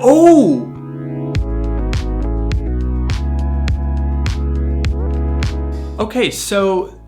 Oh! Okay, so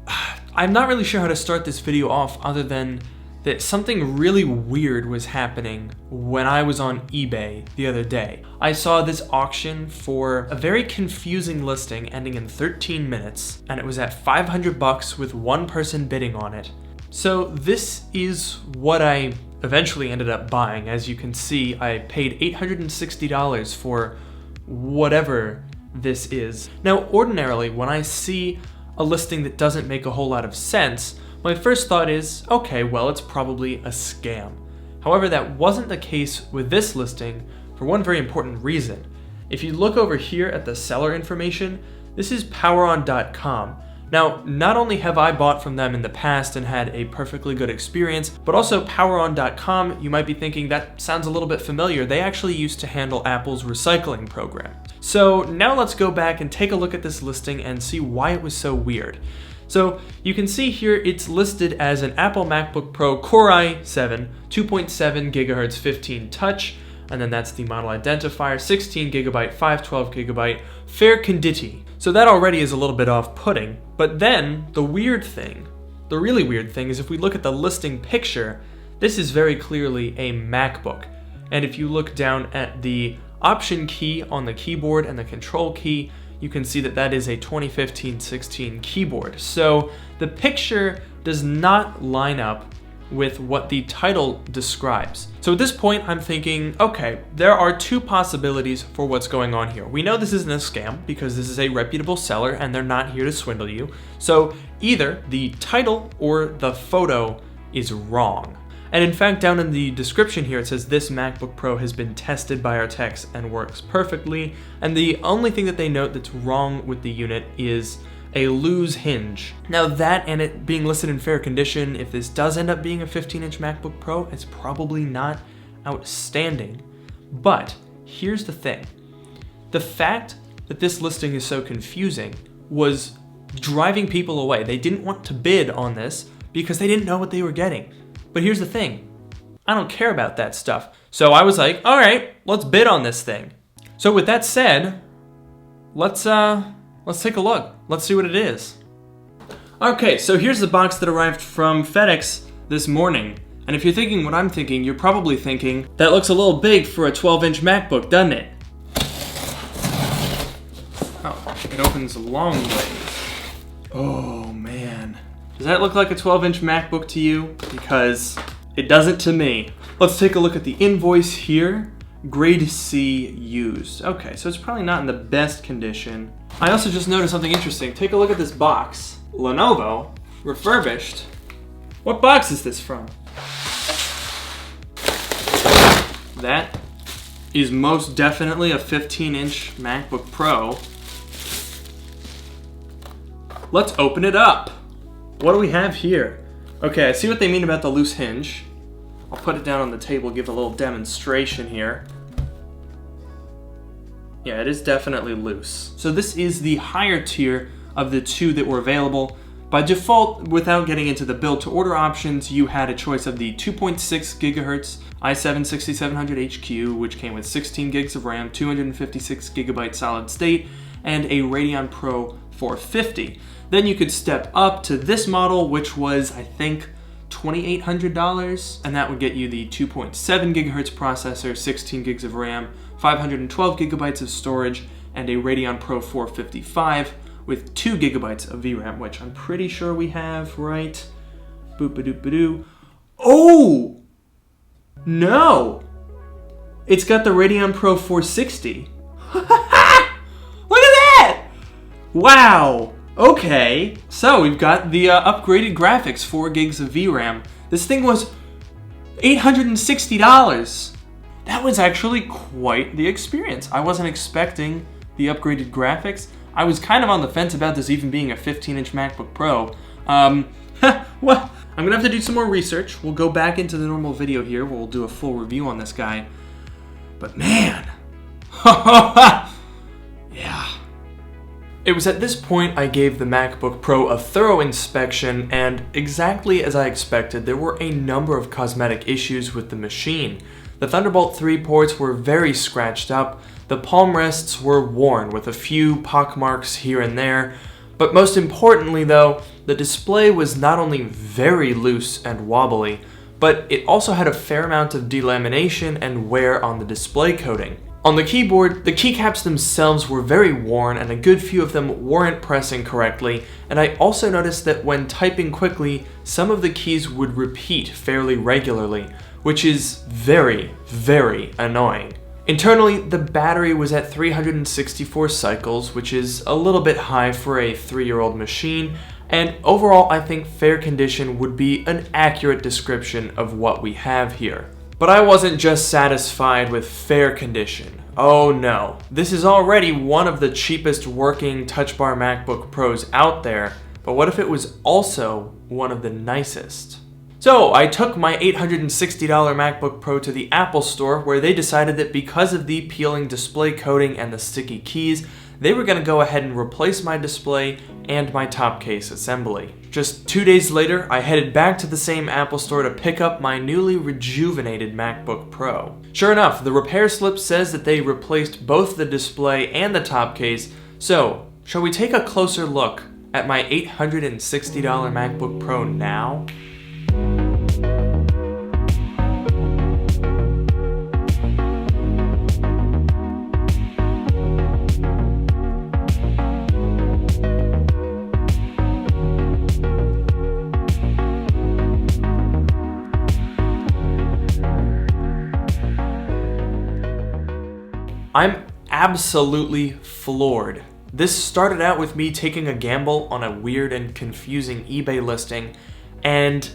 I'm not really sure how to start this video off other than that something really weird was happening when I was on eBay the other day. I saw this auction for a very confusing listing ending in 13 minutes, and it was at $500 with one person bidding on it. So this is what I eventually ended up buying. As you can see, I paid $860 for whatever this is. Now, ordinarily, when I see a listing that doesn't make a whole lot of sense, my first thought is, okay, well, it's probably a scam. However, that wasn't the case with this listing for one very important reason. If you look over here at the seller information, this is poweron.com. Now, not only have I bought from them in the past and had a perfectly good experience, but also poweron.com, you might be thinking that sounds a little bit familiar. They actually used to handle Apple's recycling program. So now let's go back and take a look at this listing and see why it was so weird. So you can see here it's listed as an Apple MacBook Pro Core i7, 2.7 GHz 15 touch, and then that's the model identifier, 16 GB, 512 GB, fair conditi. So that already is a little bit off-putting, but then the really weird thing is if we look at the listing picture, this is very clearly a MacBook. And if you look down at the Option key on the keyboard and the Control key, you can see that that is a 2015-16 keyboard. So the picture does not line up with what the title describes. So at this point, I'm thinking, okay, there are two possibilities for what's going on here. We know this isn't a scam because this is a reputable seller and they're not here to swindle you. So either the title or the photo is wrong. And in fact, down in the description here, it says this MacBook Pro has been tested by our techs and works perfectly. And the only thing that they note that's wrong with the unit is a loose hinge. Now that and it being listed in fair condition, if this does end up being a 15-inch MacBook Pro, it's probably not outstanding. But here's the thing. The fact that this listing is so confusing was driving people away. They didn't want to bid on this because they didn't know what they were getting. But here's the thing, I don't care about that stuff. So I was like, all right, let's bid on this thing. So with that said, let's take a look. Let's see what it is. Okay, so here's the box that arrived from FedEx this morning. And if you're thinking what I'm thinking, you're probably thinking, that looks a little big for a 12-inch MacBook, doesn't it? Oh, it opens a long way. Oh, man. Does that look like a 12-inch MacBook to you? Because it doesn't to me. Let's take a look at the invoice here. Grade C used. Okay, so it's probably not in the best condition. I also just noticed something interesting. Take a look at this box. Lenovo, refurbished. What box is this from? That is most definitely a 15-inch MacBook Pro. Let's open it up. What do we have here? Okay, I see what they mean about the loose hinge. I'll put it down on the table, give a little demonstration here. Yeah, it is definitely loose. So this is the higher tier of the two that were available. By default, without getting into the build to order options, you had a choice of the 2.6 GHz i7-6700HQ, which came with 16 gigs of RAM, 256 GB solid state, and a Radeon Pro 450. Then you could step up to this model, which was, I think, $2,800, and that would get you the 2.7 GHz processor, 16 gigs of RAM, 512 gigabytes of storage, and a Radeon Pro 455 with 2 gigabytes of VRAM, which I'm pretty sure we have, right? Boop-a-doop-a-doo. Oh! No! It's got the Radeon Pro 460. Look at that! Wow! Okay, so we've got the upgraded graphics, 4 gigs of VRAM. This thing was $860. That was actually quite the experience. I wasn't expecting the upgraded graphics. I was kind of on the fence about this even being a 15-inch MacBook Pro. Well, I'm gonna have to do some more research. We'll go back into the normal video here where we'll do a full review on this guy. But man, yeah. It was at this point I gave the MacBook Pro a thorough inspection, and exactly as I expected, there were a number of cosmetic issues with the machine. The Thunderbolt 3 ports were very scratched up, the palm rests were worn with a few pockmarks here and there, but most importantly though, the display was not only very loose and wobbly, but it also had a fair amount of delamination and wear on the display coating. On the keyboard, the keycaps themselves were very worn and a good few of them weren't pressing correctly, and I also noticed that when typing quickly, some of the keys would repeat fairly regularly, which is very, very annoying. Internally, the battery was at 364 cycles, which is a little bit high for a 3-year-old machine, and overall I think fair condition would be an accurate description of what we have here. But I wasn't just satisfied with fair condition. Oh no, this is already one of the cheapest working Touch Bar MacBook Pros out there, but what if it was also one of the nicest? So I took my $860 MacBook Pro to the Apple Store, where they decided that because of the peeling display coating and the sticky keys, they were going to go ahead and replace my display and my top case assembly. Just 2 days later, I headed back to the same Apple Store to pick up my newly rejuvenated MacBook Pro. Sure enough, the repair slip says that they replaced both the display and the top case, so shall we take a closer look at my $860 MacBook Pro now? I'm absolutely floored. This started out with me taking a gamble on a weird and confusing eBay listing, and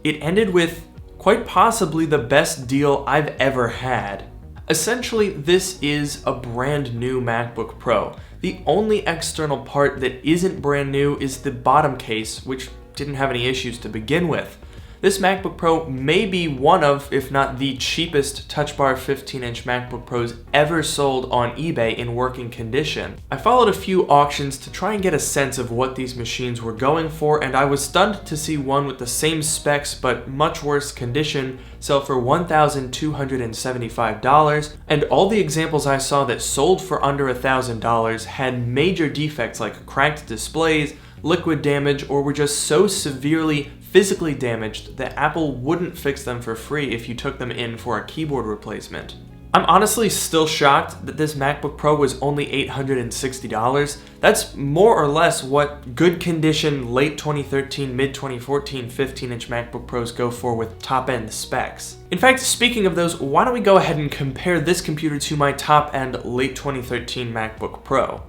it ended with quite possibly the best deal I've ever had. Essentially, this is a brand new MacBook Pro. The only external part that isn't brand new is the bottom case, which didn't have any issues to begin with. This MacBook Pro may be one of, if not the cheapest Touch Bar 15-inch MacBook Pros ever sold on eBay in working condition. I followed a few auctions to try and get a sense of what these machines were going for, and I was stunned to see one with the same specs but much worse condition sell for $1,275, and all the examples I saw that sold for under $1,000 had major defects like cracked displays, liquid damage, or were just so severely physically damaged that Apple wouldn't fix them for free if you took them in for a keyboard replacement. I'm honestly still shocked that this MacBook Pro was only $860. That's more or less what good condition late 2013, mid 2014 15-inch MacBook Pros go for with top-end specs. In fact, speaking of those, why don't we go ahead and compare this computer to my top-end late 2013 MacBook Pro.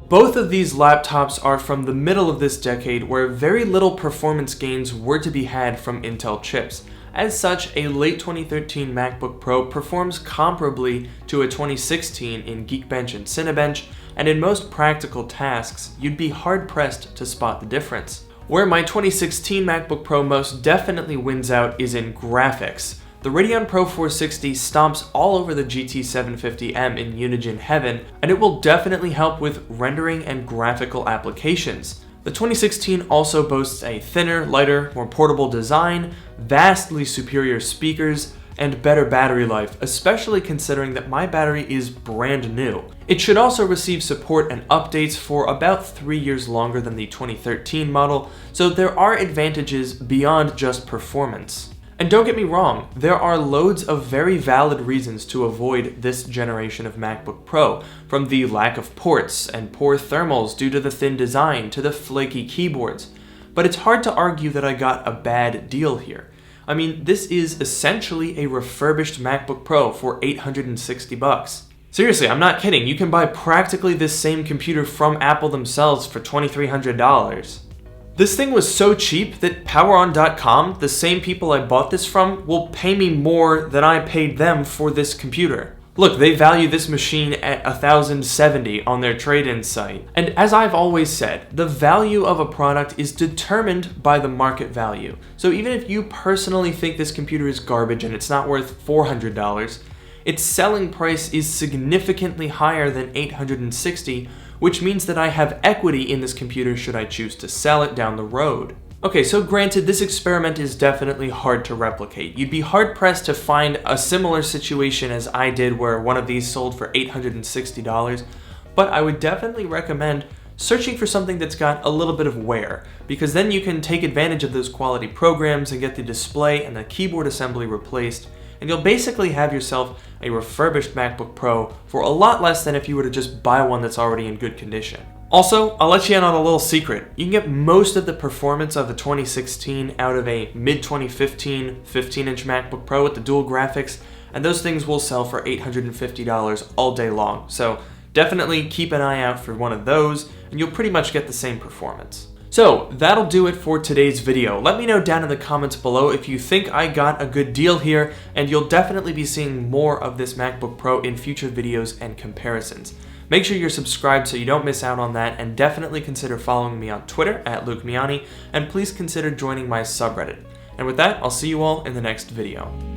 Both of these laptops are from the middle of this decade, where very little performance gains were to be had from Intel chips. As such, a late 2013 MacBook Pro performs comparably to a 2016 in Geekbench and Cinebench, and in most practical tasks, you'd be hard-pressed to spot the difference. Where my 2016 MacBook Pro most definitely wins out is in graphics. The Radeon Pro 460 stomps all over the GT 750M in Unigine heaven, and it will definitely help with rendering and graphical applications. The 2016 also boasts a thinner, lighter, more portable design, vastly superior speakers, and better battery life, especially considering that my battery is brand new. It should also receive support and updates for about 3 years longer than the 2013 model, so there are advantages beyond just performance. And don't get me wrong, there are loads of very valid reasons to avoid this generation of MacBook Pro, from the lack of ports and poor thermals due to the thin design to the flaky keyboards. But it's hard to argue that I got a bad deal here. I mean, this is essentially a refurbished MacBook Pro for $860. Seriously, I'm not kidding, you can buy practically this same computer from Apple themselves for $2,300. This thing was so cheap that PowerOn.com, the same people I bought this from, will pay me more than I paid them for this computer. Look, they value this machine at $1,070 on their trade-in site. And as I've always said, the value of a product is determined by the market value. So even if you personally think this computer is garbage and it's not worth $400, its selling price is significantly higher than $860, which means that I have equity in this computer should I choose to sell it down the road. Okay, so granted, this experiment is definitely hard to replicate. You'd be hard-pressed to find a similar situation as I did where one of these sold for $860, but I would definitely recommend searching for something that's got a little bit of wear, because then you can take advantage of those quality programs and get the display and the keyboard assembly replaced, and you'll basically have yourself a refurbished MacBook Pro for a lot less than if you were to just buy one that's already in good condition. Also, I'll let you in on a little secret. You can get most of the performance of the 2016 out of a mid-2015 15-inch MacBook Pro with the dual graphics, and those things will sell for $850 all day long. So definitely keep an eye out for one of those, and you'll pretty much get the same performance. So that'll do it for today's video. Let me know down in the comments below if you think I got a good deal here, and you'll definitely be seeing more of this MacBook Pro in future videos and comparisons. Make sure you're subscribed so you don't miss out on that, and definitely consider following me on Twitter at Miani, and please consider joining my subreddit. And with that, I'll see you all in the next video.